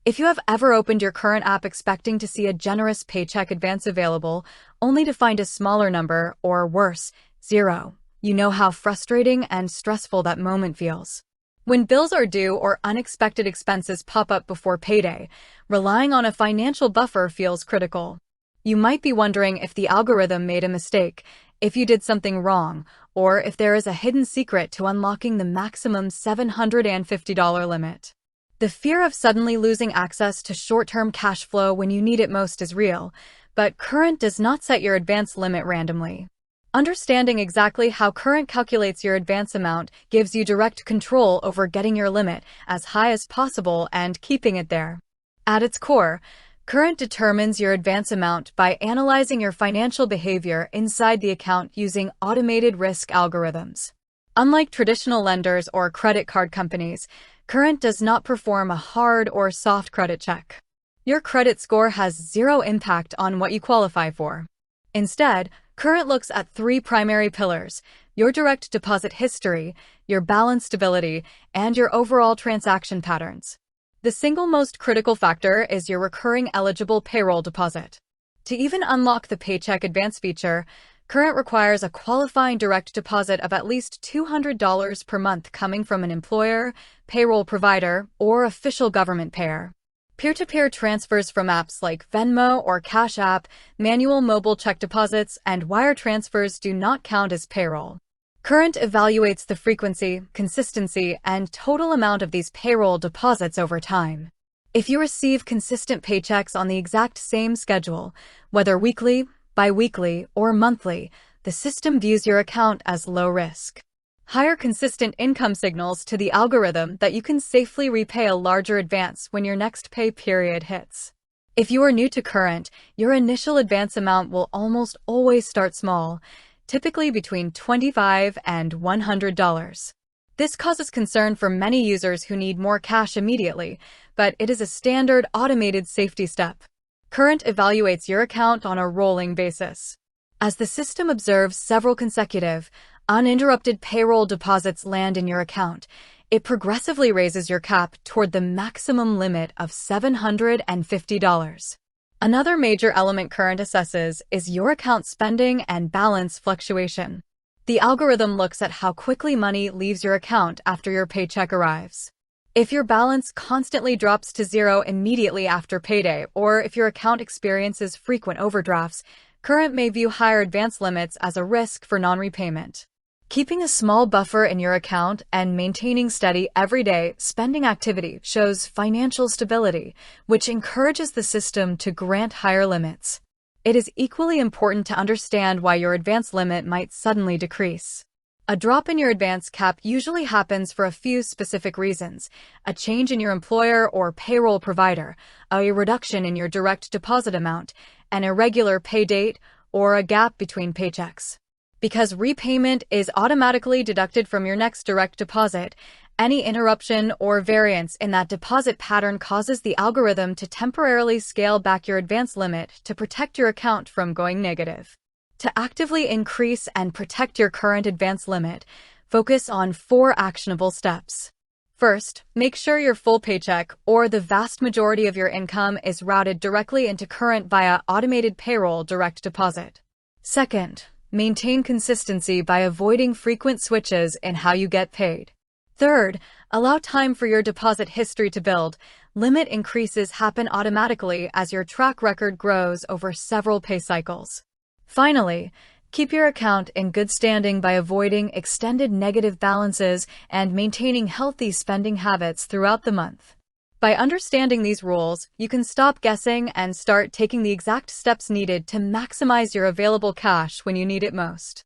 If you have ever opened your current app expecting to see a generous Paycheck Advance available, only to find a smaller number, or worse, zero, you know how frustrating and stressful that moment feels. When bills are due or unexpected expenses pop up before payday, relying on a financial buffer feels critical. You might be wondering if the algorithm made a mistake, if you did something wrong, or if there is a hidden secret to unlocking the maximum $750 limit. The fear of suddenly losing access to short-term cash flow when you need it most is real, but Current does not set your advance limit randomly. Understanding exactly how Current calculates your advance amount gives you direct control over getting your limit as high as possible and keeping it there. At its core, Current determines your advance amount by analyzing your financial behavior inside the account using automated risk algorithms. Unlike traditional lenders or credit card companies, Current does not perform a hard or soft credit check. Your credit score has zero impact on what you qualify for. Instead, Current looks at three primary pillars: your direct deposit history, your balance stability, and your overall transaction patterns. The single most critical factor is your recurring eligible payroll deposit. To even unlock the Paycheck Advance feature, Current requires a qualifying direct deposit of at least $200 per month coming from an employer, payroll provider, or official government payer. Peer-to-peer transfers from apps like Venmo or Cash App, manual mobile check deposits, and wire transfers do not count as payroll. Current evaluates the frequency, consistency, and total amount of these payroll deposits over time. If you receive consistent paychecks on the exact same schedule, whether weekly, bi-weekly, or monthly, the system views your account as low risk. Higher consistent income signals to the algorithm that you can safely repay a larger advance when your next pay period hits. If you are new to Current, your initial advance amount will almost always start small, typically between $25 and $100. This causes concern for many users who need more cash immediately, but it is a standard automated safety step. Current evaluates your account on a rolling basis. As the system observes several consecutive, uninterrupted payroll deposits land in your account, it progressively raises your cap toward the maximum limit of $750. Another major element Current assesses is your account spending and balance fluctuation. The algorithm looks at how quickly money leaves your account after your paycheck arrives. If your balance constantly drops to zero immediately after payday, or if your account experiences frequent overdrafts, Current may view higher advance limits as a risk for non-repayment. Keeping a small buffer in your account and maintaining steady everyday spending activity shows financial stability, which encourages the system to grant higher limits. It is equally important to understand why your advance limit might suddenly decrease. A drop in your advance cap usually happens for a few specific reasons: a change in your employer or payroll provider, a reduction in your direct deposit amount, an irregular pay date, or a gap between paychecks. Because repayment is automatically deducted from your next direct deposit, any interruption or variance in that deposit pattern causes the algorithm to temporarily scale back your advance limit to protect your account from going negative. To actively increase and protect your current advance limit, focus on 4 actionable steps. First, make sure your full paycheck, or the vast majority of your income, is routed directly into Current via automated payroll direct deposit. Second, maintain consistency by avoiding frequent switches in how you get paid. Third, allow time for your deposit history to build. Limit increases happen automatically as your track record grows over several pay cycles. Finally, keep your account in good standing by avoiding extended negative balances and maintaining healthy spending habits throughout the month. By understanding these rules, you can stop guessing and start taking the exact steps needed to maximize your available cash when you need it most.